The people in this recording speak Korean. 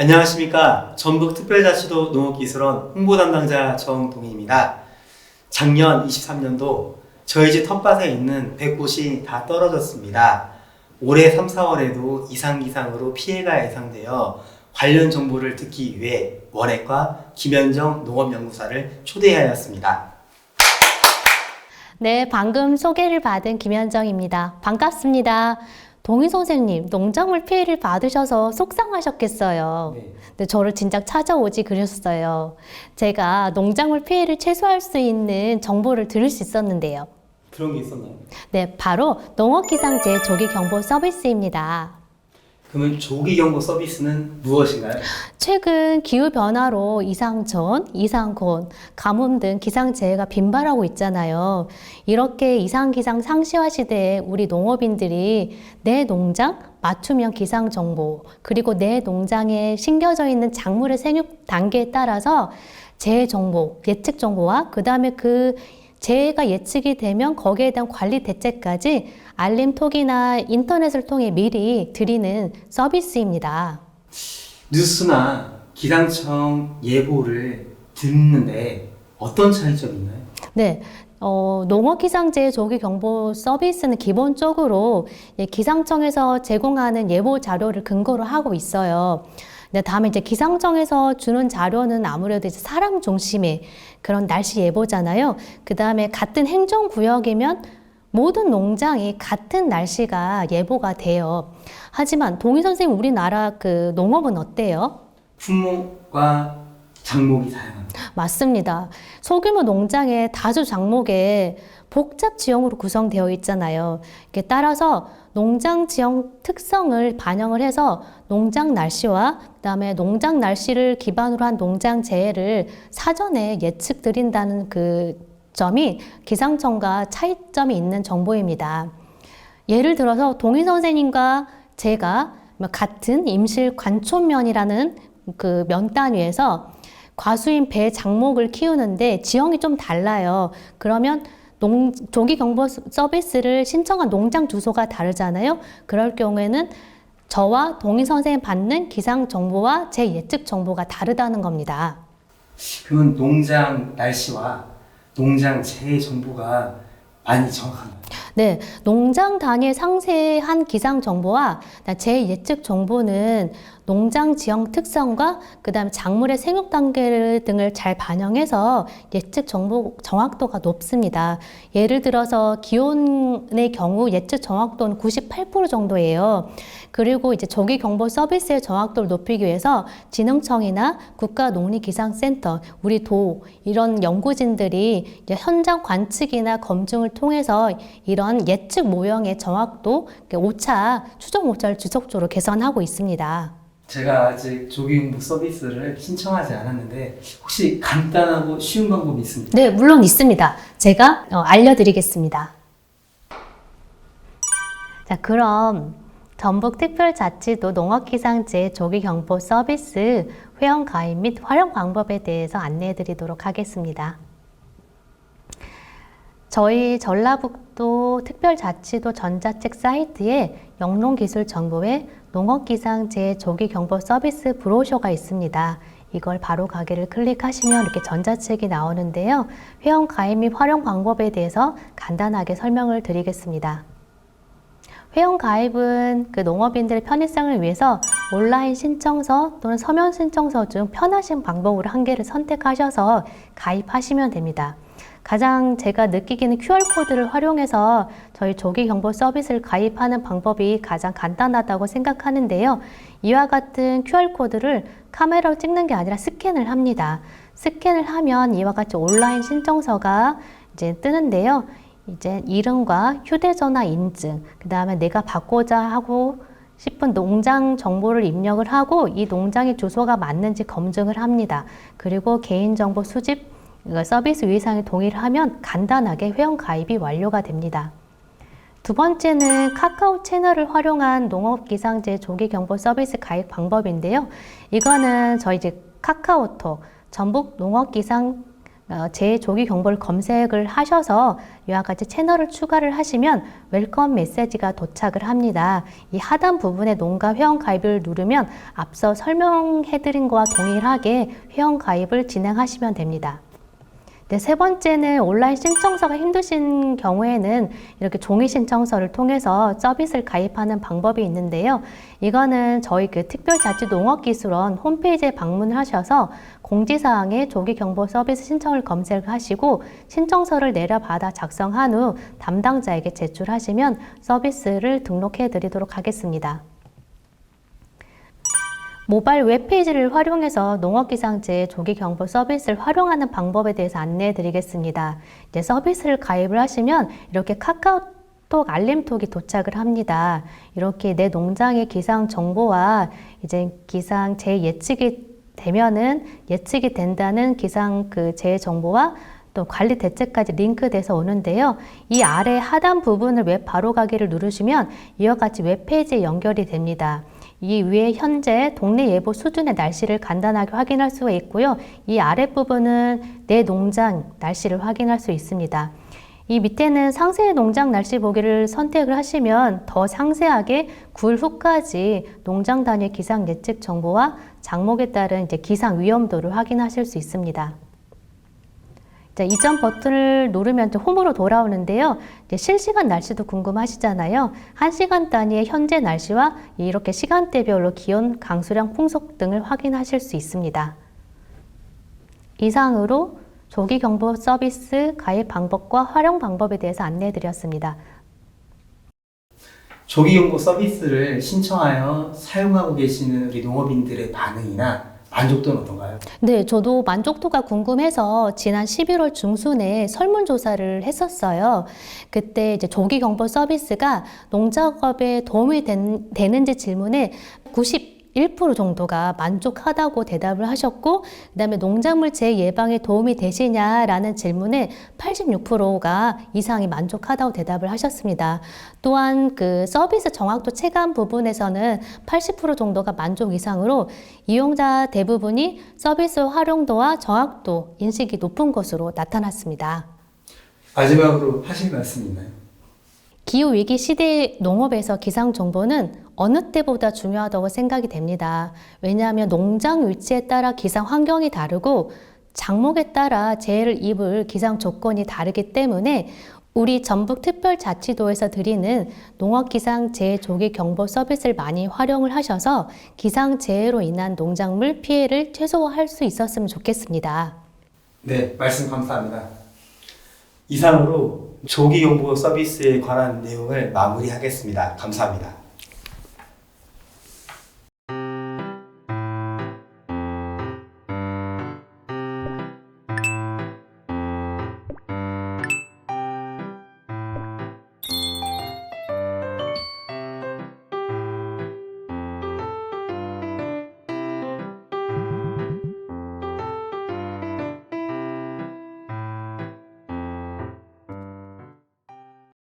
안녕하십니까. 전북특별자치도 농업기술원 홍보담당자 정동희입니다. 작년 23년도 저희 집 텃밭에 있는 100곳이 다 떨어졌습니다. 올해 3, 4월에도 이상기상으로 피해가 예상되어 관련 정보를 듣기 위해 원액과 김현정 농업연구사를 초대하였습니다. 네, 방금 소개를 받은 김현정입니다. 반갑습니다. 동희 선생님, 농작물 피해를 받으셔서 속상하셨겠어요. 네. 근데 저를 진작 찾아오지 그랬어요. 제가 농작물 피해를 최소화할 수 있는 정보를 들을 수 있었는데요. 그런 게 있었나요? 네, 바로 농업기상제 조기경보 서비스입니다. 그러면 조기경보 서비스는 무엇인가요? 최근 기후변화로 이상천, 이상곤, 가뭄 등 기상재해가 빈발하고 있잖아요. 이렇게 이상기상 상시화 시대에 우리 농업인들이 내 농장 맞춤형 기상정보, 그리고 내 농장에 심겨져 있는 작물의 생육 단계에 따라서 재해 정보, 예측 정보와 그 다음에 그 재해가 예측이 되면 거기에 대한 관리 대책까지 알림톡이나 인터넷을 통해 미리 드리는 서비스입니다. 뉴스나 기상청 예보를 듣는데 어떤 차이점이 있나요? 네. 농업기상재해 조기경보 서비스는 기본적으로 기상청에서 제공하는 예보 자료를 근거로 하고 있어요. 네, 다음에 이제 기상청에서 주는 자료는 아무래도 이제 사람 중심의 그런 날씨 예보잖아요. 그 다음에 같은 행정구역이면 모든 농장이 같은 날씨가 예보가 돼요. 하지만 동희 선생님, 우리나라 그 농업은 어때요? 품목과 작목이 다양합니다. 맞습니다. 소규모 농장의 다수 작목에 복잡 지형으로 구성되어 있잖아요. 이게 따라서 농장 지형 특성을 반영을 해서 농장 날씨와 그다음에 농장 날씨를 기반으로 한 농장 재해를 사전에 예측 드린다는 그 점이 기상청과 차이점이 있는 정보입니다. 예를 들어서 동희 선생님과 제가 같은 임실 관촌면이라는 그 면 단위에서 과수인 배 작목을 키우는데 지형이 좀 달라요. 그러면 조기경보 서비스를 신청한 농장 주소가 다르잖아요. 그럴 경우에는 저와 동희 선생님 받는 기상 정보와 제 예측 정보가 다르다는 겁니다. 그러면 농장 날씨와 농장 재해 정보가 많이 정확한가요? 네, 농장 단위의 상세한 기상 정보와 제 예측 정보는 농장 지형 특성과 그다음에 작물의 생육 단계 등을 잘 반영해서 예측 정보 정확도가 높습니다. 예를 들어서 기온의 경우 예측 정확도는 98% 정도예요. 그리고 이제 조기경보 서비스의 정확도를 높이기 위해서 진흥청이나 국가농림기상센터, 우리 도 이런 연구진들이 이제 현장 관측이나 검증을 통해서 이런 예측 모형의 정확도, 오차, 추정 오차를 지속적으로 개선하고 있습니다. 제가 아직 조기경보 서비스를 신청하지 않았는데 혹시 간단하고 쉬운 방법이 있습니까? 네, 물론 있습니다. 제가 알려드리겠습니다. 자, 그럼 전북특별자치도 농업기상제 조기경보 서비스 회원 가입 및 활용 방법에 대해서 안내해 드리도록 하겠습니다. 저희 전라북도 특별자치도 전자책 사이트에 영농기술정보에 농업기상제 조기경보 서비스 브로셔가 있습니다. 이걸 바로 가기를 클릭하시면 이렇게 전자책이 나오는데요. 회원 가입 및 활용 방법에 대해서 간단하게 설명을 드리겠습니다. 회원 가입은 그 농업인들의 편의성을 위해서 온라인 신청서 또는 서면 신청서 중 편하신 방법으로 한 개를 선택하셔서 가입하시면 됩니다. 가장 제가 느끼기는 QR코드를 활용해서 저희 조기경보 서비스를 가입하는 방법이 가장 간단하다고 생각하는데요. 이와 같은 QR코드를 카메라로 찍는 게 아니라 스캔을 합니다. 스캔을 하면 이와 같이 온라인 신청서가 이제 뜨는데요. 이제 이름과 휴대전화 인증, 그 다음에 내가 받고자 하고 싶은 농장 정보를 입력을 하고 이 농장의 주소가 맞는지 검증을 합니다. 그리고 개인정보 수집, 서비스 유의사항에 동의를 하면 간단하게 회원 가입이 완료가 됩니다. 두 번째는 카카오 채널을 활용한 농업기상제 조기경보 서비스 가입 방법인데요. 이거는 저희 이제 카카오톡, 전북 농업기상 제 조기 경보를 검색을 하셔서 이와 같이 채널을 추가를 하시면 웰컴 메시지가 도착을 합니다. 이 하단 부분에 농가 회원 가입을 누르면 앞서 설명해드린 것과 동일하게 회원 가입을 진행하시면 됩니다. 네, 세 번째는 온라인 신청서가 힘드신 경우에는 이렇게 종이 신청서를 통해서 서비스를 가입하는 방법이 있는데요. 이거는 저희 특별자치농업기술원 홈페이지에 방문을 하셔서 공지사항에 조기경보 서비스 신청을 검색하시고 신청서를 내려받아 작성한 후 담당자에게 제출하시면 서비스를 등록해 드리도록 하겠습니다. 모바일 웹페이지를 활용해서 농업기상제 조기경보 서비스를 활용하는 방법에 대해서 안내해 드리겠습니다. 이제 서비스를 가입을 하시면 이렇게 카카오톡 알림톡이 도착을 합니다. 이렇게 내 농장의 기상 정보와 이제 기상 재해 예측이 되면은 예측이 된다는 기상 재해 정보와 또 관리 대책까지 링크돼서 오는데요. 이 아래 하단 부분을 웹 바로가기를 누르시면 이와 같이 웹페이지에 연결이 됩니다. 이 위에 현재 동네 예보 수준의 날씨를 간단하게 확인할 수가 있고요. 이 아랫부분은 내 농장 날씨를 확인할 수 있습니다. 이 밑에는 상세 농장 날씨 보기를 선택을 하시면 더 상세하게 9일 후까지 농장 단위 기상 예측 정보와 작목에 따른 기상 위험도를 확인하실 수 있습니다. 이전 버튼을 누르면 홈으로 돌아오는데요. 실시간 날씨도 궁금하시잖아요. 1시간 단위의 현재 날씨와 이렇게 시간대별로 기온, 강수량, 풍속 등을 확인하실 수 있습니다. 이상으로 조기경보 서비스 가입 방법과 활용 방법에 대해서 안내해 드렸습니다. 조기경보 서비스를 신청하여 사용하고 계시는 우리 농업인들의 반응이나 만족도는 어떤가요? 네, 저도 만족도가 궁금해서 지난 11월 중순에 설문조사를 했었어요. 그때 조기경보 서비스가 농작업에 도움이 되는지 질문에 91% 정도가 만족하다고 대답을 하셨고, 그 다음에 농작물 재해 예방에 도움이 되시냐라는 질문에 86%가 이상이 만족하다고 대답을 하셨습니다. 또한 서비스 정확도 체감 부분에서는 80% 정도가 만족 이상으로 이용자 대부분이 서비스 활용도와 정확도 인식이 높은 것으로 나타났습니다. 마지막으로 하실 말씀 있나요? 기후위기 시대의 농업에서 기상 정보는 어느 때보다 중요하다고 생각이 됩니다. 왜냐하면 농장 위치에 따라 기상 환경이 다르고 작목에 따라 재해를 입을 기상 조건이 다르기 때문에 우리 전북특별자치도에서 드리는 농업기상재해 조기경보 서비스를 많이 활용을 하셔서 기상재해로 인한 농작물 피해를 최소화할 수 있었으면 좋겠습니다. 네, 말씀 감사합니다. 이상으로 조기경보 서비스에 관한 내용을 마무리하겠습니다. 감사합니다.